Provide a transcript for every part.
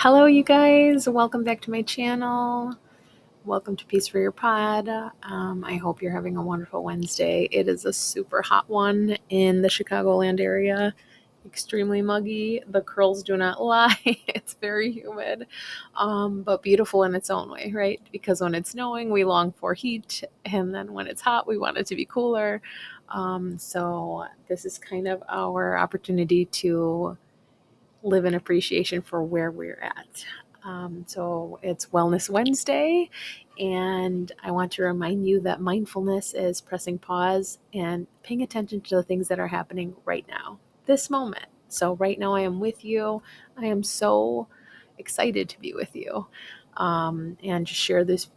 Hello, you guys. Welcome back to my channel. Welcome to Peace for Your Pod. I hope you're having a wonderful Wednesday. It is a super hot one in the Chicagoland area. Extremely muggy. The curls do not lie. It's very humid, but beautiful in its own way, right? Because when it's snowing, we long for heat, and then when it's hot, we want it to be cooler. So this is kind of our opportunity to live in appreciation for where we're at. So it's Wellness Wednesday, and I want to remind you that mindfulness is pressing pause and paying attention to the things that are happening right now, this moment. So, right now, I am with you. I am so excited to be with you and just share this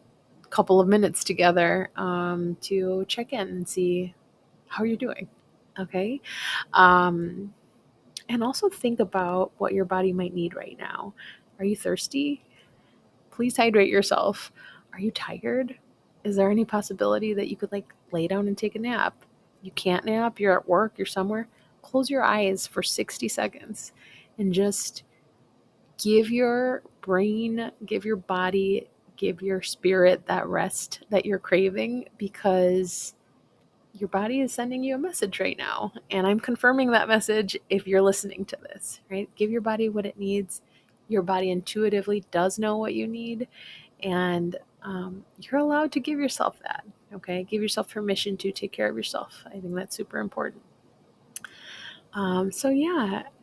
couple of minutes together to check in and see how you're doing. Okay. Um, and also think about what your body might need right now. Are you thirsty? Please hydrate yourself. Are you tired? Is there any possibility that you could lay down and take a nap? You can't nap, you're at work, you're somewhere. Close your eyes for 60 seconds and just give your brain, give your body, give your spirit that rest that you're craving, because your body is sending you a message right now. And I'm confirming that message if you're listening to this, right? Give your body what it needs. Your body intuitively does know what you need. And you're allowed to give yourself that, okay? Give yourself permission to take care of yourself. I think that's super important. So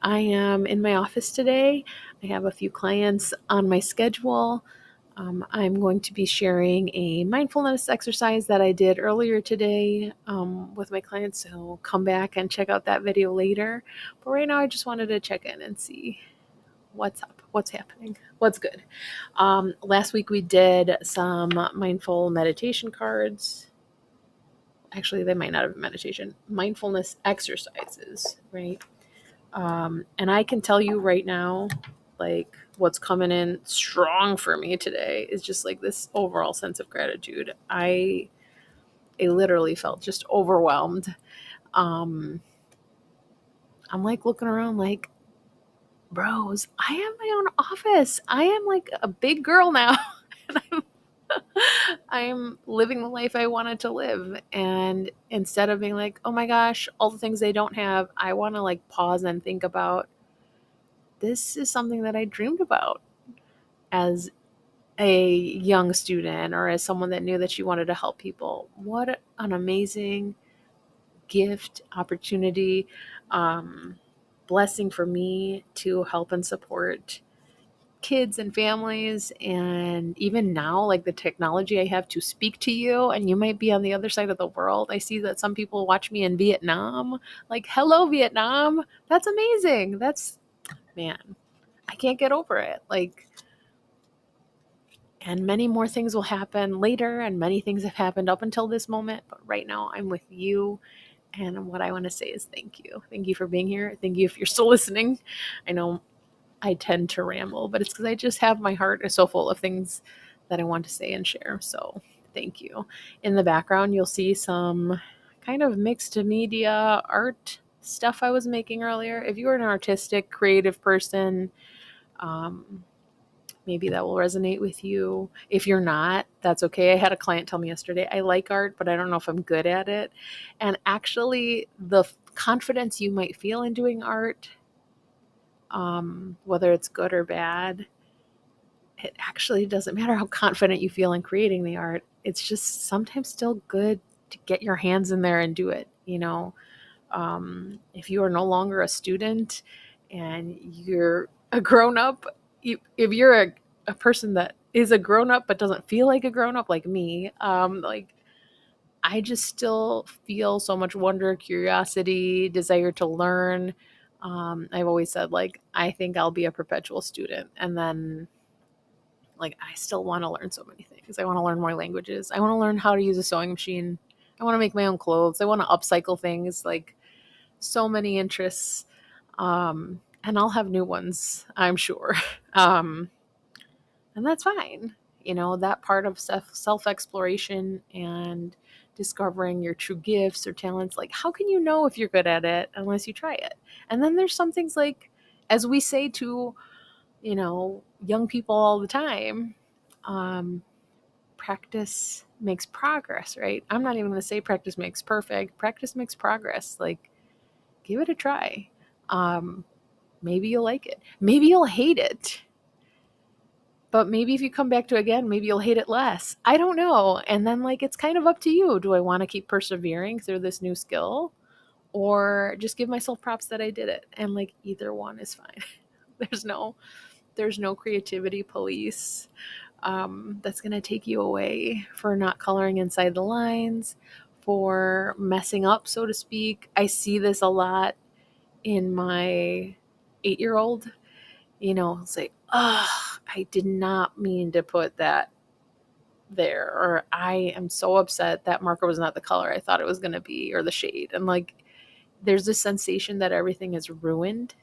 I am in my office today. I have a few clients on my schedule. I'm going to be sharing a mindfulness exercise that I did earlier today with my clients. So come back and check out that video later. But right now, I just wanted to check in and see what's up, what's happening, what's good. Last week, we did some mindful meditation cards. Actually, they might not have been meditation, mindfulness exercises, right? And I can tell you right now, what's coming in strong for me today is just this overall sense of gratitude. I literally felt just overwhelmed. Um, I'm looking around bros, I have my own office. I am a big girl now. And I'm living the life I wanted to live. And instead of being oh my gosh, all the things they don't have, I want to pause and think about, this is something that I dreamed about as a young student or as someone that knew that she wanted to help people. What an amazing gift, opportunity, blessing for me to help and support kids and families. And even now, the technology I have to speak to you, and you might be on the other side of the world. I see that some people watch me in Vietnam. Hello, Vietnam. That's amazing. Man, I can't get over it. And many more things will happen later, and many things have happened up until this moment. But right now, I'm with you. And what I want to say is thank you. Thank you for being here. Thank you if you're still listening. I know I tend to ramble, but it's because I just have, my heart is so full of things that I want to say and share. So thank you. In the background, you'll see some kind of mixed media art stuff I was making earlier. If you're an artistic, creative person, maybe that will resonate with you. If you're not, that's okay. I had a client tell me yesterday, I like art, but I don't know if I'm good at it. And actually, the confidence you might feel in doing art, whether it's good or bad, it actually doesn't matter how confident you feel in creating the art. It's just sometimes still good to get your hands in there and do it. If you are no longer a student and you're a grown up, if you're a person that is a grown up but doesn't feel like a grown up like me, I just still feel so much wonder, curiosity, desire to learn. I've always said I think I'll be a perpetual student, and then I still want to learn so many things. I want to learn more languages. I want to learn how to use a sewing machine. I want to make my own clothes. I want to upcycle things. So many interests, and I'll have new ones, I'm sure. And that's fine. That part of self exploration and discovering your true gifts or talents. How can you know if you're good at it unless you try it? And then there's some things as we say to young people all the time. Practice makes progress, right? I'm not even going to say practice makes perfect. Practice makes progress. Like, give it a try. Maybe you'll like it. Maybe you'll hate it. But maybe if you come back to it again, maybe you'll hate it less. I don't know. And then, like, it's kind of up to you. Do I want to keep persevering through this new skill, or just give myself props that I did it? And like, either one is fine. there's no there's no creativity police that's going to take you away for not coloring inside the lines, for messing up, so to speak. I see this a lot in my 8-year-old. It's like, oh, I did not mean to put that there, or I am so upset that marker was not the color I thought it was going to be, or the shade. And like, there's this sensation that everything is ruined,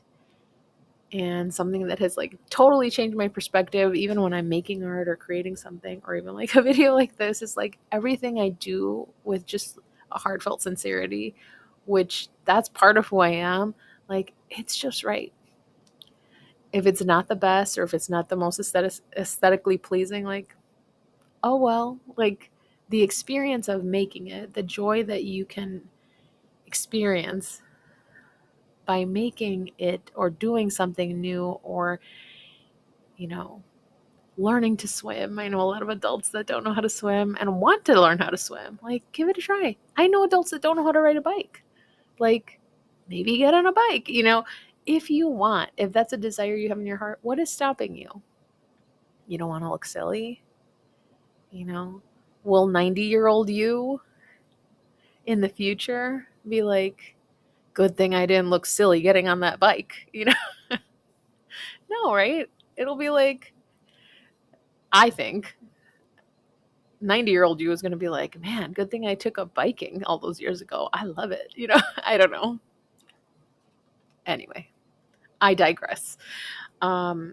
and something that has like totally changed my perspective, even when I'm making art or creating something, or even like a video like this, is like everything I do with just a heartfelt sincerity, which that's part of who I am. Like, it's just right. If it's not the best, or if it's not the most aesthetically pleasing, like, oh well. Like, the experience of making it, the joy that you can experience by making it, or doing something new, or you know learning to swim. I know a lot of adults that don't know how to swim and want to learn how to swim. Like, give it a try. I know adults that don't know how to ride a bike. Like, maybe get on a bike, if you want. If that's a desire you have in your heart, what is stopping you? You don't want to look silly? Will 90-year-old you in the future be like, good thing I didn't look silly getting on that bike? No, right? It'll be like, I think 90-year-old you is going to be like, man, good thing I took up biking all those years ago. I love it. I don't know. Anyway, I digress. But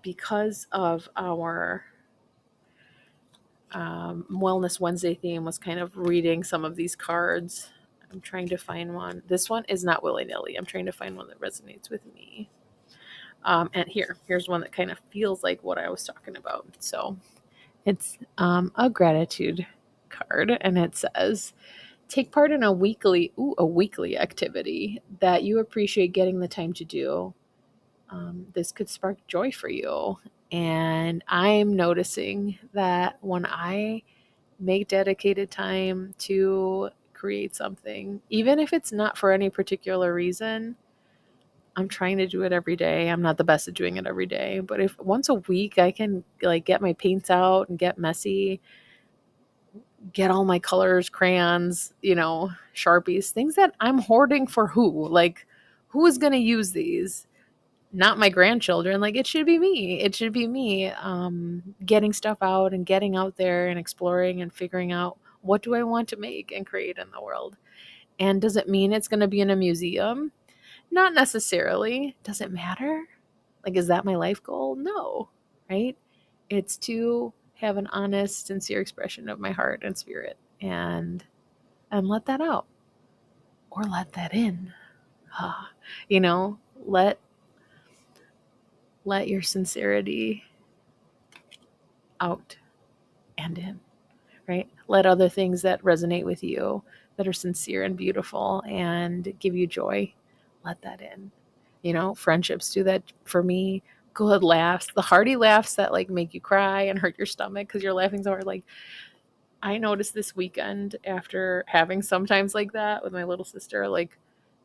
because of our Wellness Wednesday theme was kind of reading some of these cards, I'm trying to find one. This one is not willy-nilly. I'm trying to find one that resonates with me. And here's one that kind of feels like what I was talking about. So it's a gratitude card, and it says, take part in a weekly activity that you appreciate getting the time to do. This could spark joy for you. And I'm noticing that when I make dedicated time to create something, even if it's not for any particular reason, I'm trying to do it every day. I'm not the best at doing it every day, but if once a week I can like get my paints out and get messy, get all my colors, crayons, Sharpies, things that I'm hoarding for who? Like, who is going to use these? Not my grandchildren. Like, it should be me. It should be me getting stuff out and getting out there and exploring and figuring out, what do I want to make and create in the world? And does it mean it's going to be in a museum? Not necessarily. Does it matter? Like, is that my life goal? No, right? It's to have an honest, sincere expression of my heart and spirit, and let that out, or let that in. You know, let your sincerity out and in, right? Let other things that resonate with you, that are sincere and beautiful and give you joy, let that in. Friendships do that for me. Good laughs, the hearty laughs that like make you cry and hurt your stomach because you're laughing so hard. Like, I noticed this weekend, after having sometimes like that with my little sister, like,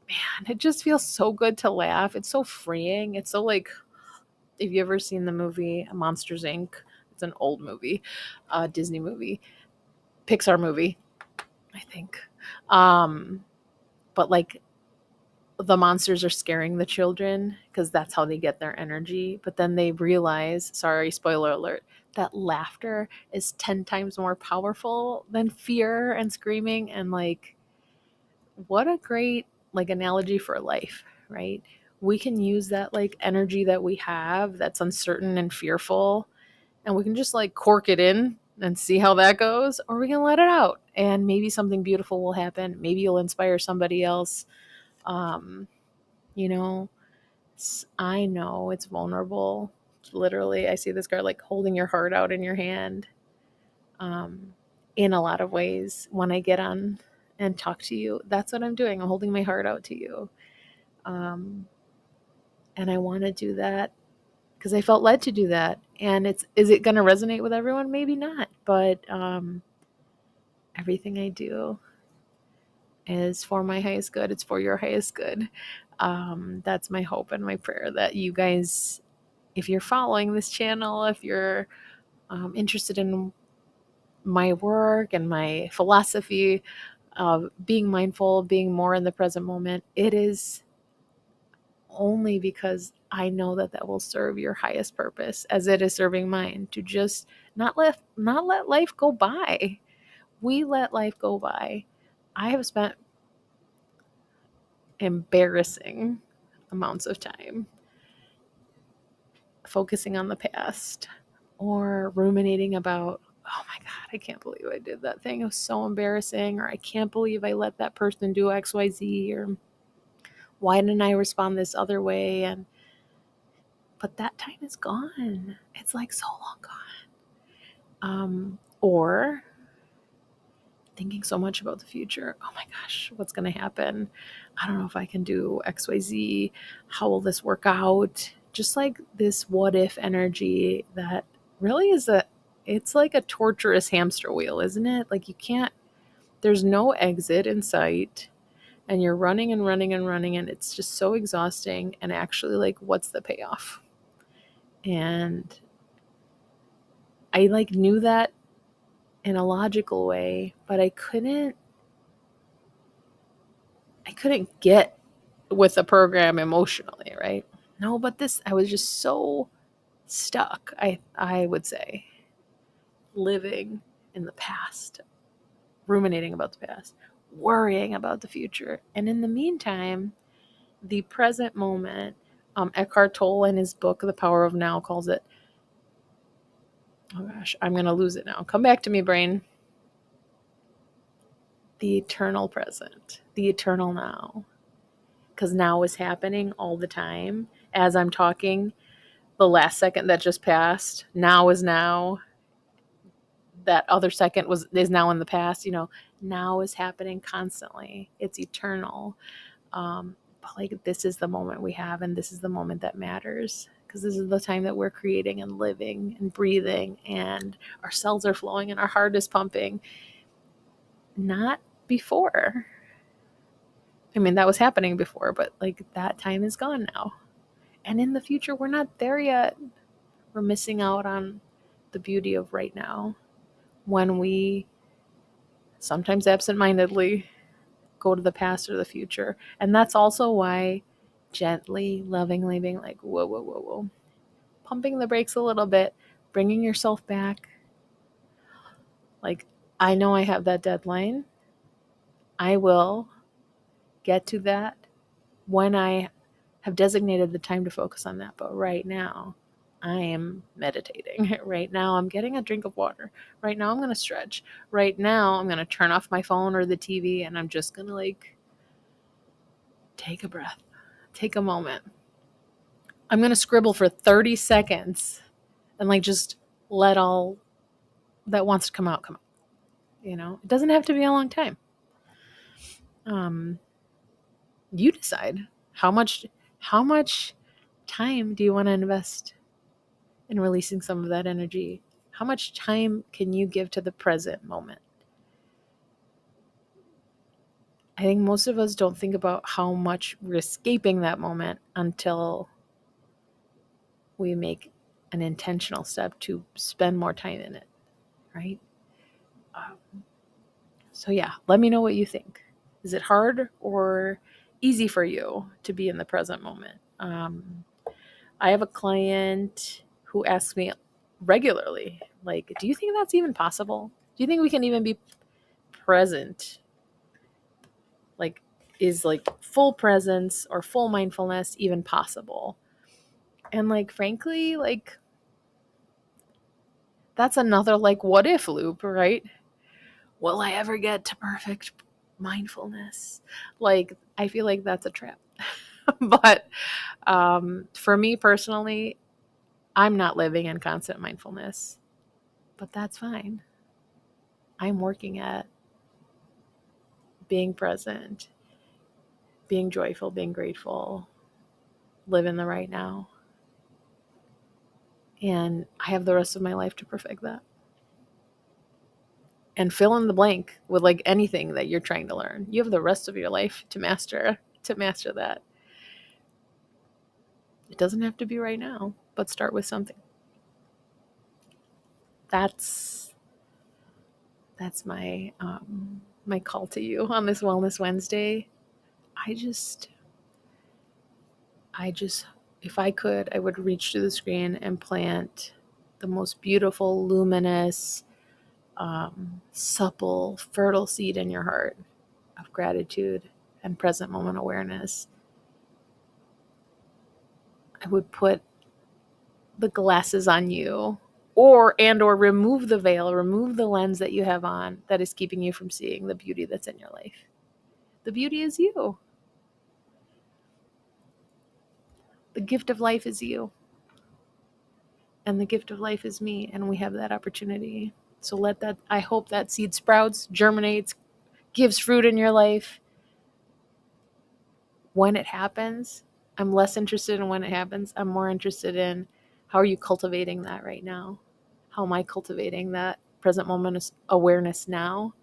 man, it just feels so good to laugh. It's so freeing. It's so like, if you ever seen the movie Monsters Inc., it's an old movie, Disney movie, Pixar movie, I think. But like, the monsters are scaring the children because that's how they get their energy. But then they realize, sorry, spoiler alert, that laughter is 10 times more powerful than fear and screaming. And like, what a great like analogy for life, right? We can use that like energy that we have that's uncertain and fearful, and we can just like cork it in and see how that goes, or we can let it out and maybe something beautiful will happen. Maybe you'll inspire somebody else. um you know I know it's vulnerable. Literally, I see this card like holding your heart out in your hand. In a lot of ways, when I get on and talk to you, that's what I'm doing. I'm holding my heart out to you. And I want to do that because I felt led to do that. And is it going to resonate with everyone? Maybe not. But everything I do is for my highest good. It's for your highest good. That's my hope and my prayer that you guys, if you're following this channel, if you're interested in my work and my philosophy of being mindful, being more in the present moment, it is only because I know that that will serve your highest purpose as it is serving mine, to just not let life go by. We let life go by. I have spent embarrassing amounts of time focusing on the past or ruminating about, oh my God, I can't believe I did that thing. It was so embarrassing. Or I can't believe I let that person do XYZ. Or why didn't I respond this other way? But that time is gone. It's like so long gone. Or thinking so much about the future. Oh my gosh, what's going to happen? I don't know if I can do XYZ. How will this work out? Just like this what if energy that really it's like a torturous hamster wheel, isn't it? Like there's no exit in sight, and you're running and running and running, and it's just so exhausting. And actually, like, what's the payoff? And I knew that in a logical way, but I couldn't get with the program emotionally, right? No, but I was just so stuck, I would say, living in the past, ruminating about the past, worrying about the future. And in the meantime, the present moment, Eckhart Tolle in his book, The Power of Now, calls it, oh gosh, I'm going to lose it now. Come back to me, brain. The eternal present, the eternal now. Because now is happening all the time. As I'm talking, the last second that just passed, now is now. That other second is now in the past. Now is happening constantly. It's eternal. But this is the moment we have, and this is the moment that matters, because this is the time that we're creating and living and breathing, and our cells are flowing and our heart is pumping. Not before. I mean, that was happening before, but that time is gone now. And in the future, we're not there yet. We're missing out on the beauty of right now when we sometimes absentmindedly go to the past or the future. And that's also why gently, lovingly being like, whoa, whoa, whoa, whoa, pumping the brakes a little bit, bringing yourself back. I know I have that deadline. I will get to that when I have designated the time to focus on that. But right now, I am meditating. Right now, I'm getting a drink of water. Right now, I'm going to stretch. Right now, I'm going to turn off my phone or the TV, and I'm just going to take a breath, take a moment. I'm going to scribble for 30 seconds and just let all that wants to come out, come out. It doesn't have to be a long time. You decide how much time do you want to invest in releasing some of that energy. How much time can you give to the present moment? I think most of us don't think about how much we're escaping that moment until we make an intentional step to spend more time in it, right? So yeah, let me know what you think. Is it hard or easy for you to be in the present moment? I have a client who asks me regularly, do you think that's even possible? Do you think we can even be present? Is full presence or full mindfulness even possible? And frankly, that's another what if loop, right? Will I ever get to perfect mindfulness? I feel like that's a trap. But for me personally, I'm not living in constant mindfulness, but that's fine. I'm working at being present, being joyful, being grateful, living the right now. And I have the rest of my life to perfect that. And fill in the blank with like anything that you're trying to learn. You have the rest of your life to master that. It doesn't have to be right now, but start with something. That's my my call to you on this Wellness Wednesday. I just if I could, I would reach to the screen and plant the most beautiful, luminous, supple, fertile seed in your heart of gratitude and present moment awareness. I would put the glasses on you, or remove the veil, remove the lens that you have on that is keeping you from seeing the beauty that's in your life. The beauty is you. The gift of life is you. And the gift of life is me, and we have that opportunity. So I hope that seed sprouts, germinates, gives fruit in your life. When it happens, I'm less interested in when it happens. I'm more interested in how are you cultivating that right now? How am I cultivating that present moment awareness now?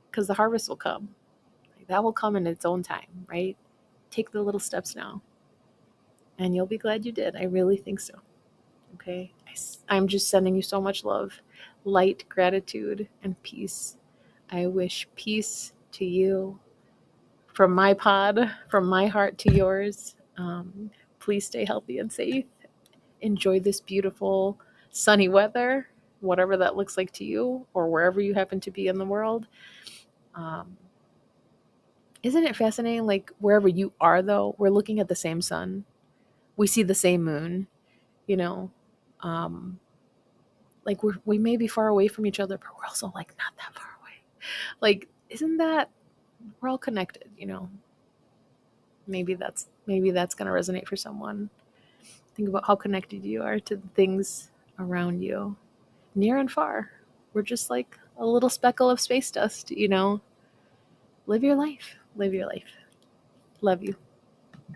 Because the harvest will come. That will come in its own time, right? Take the little steps now. And you'll be glad you did. I really think so. Okay? I'm just sending you so much love, light, gratitude, and peace. I wish peace to you from my pod, from my heart to yours. Please stay healthy and safe. Enjoy this beautiful sunny weather, whatever that looks like to you, or wherever you happen to be in the world. Isn't it fascinating? Like wherever you are, though, we're looking at the same sun. We see the same moon, you know. Like we may be far away from each other, but we're also like not that far away. Like, isn't that we're all connected, you know? Maybe that's gonna resonate for someone. Think about how connected you are to the things around you, near and far. We're just like a little speckle of space dust, you know? Live your life. Live your life. Love you.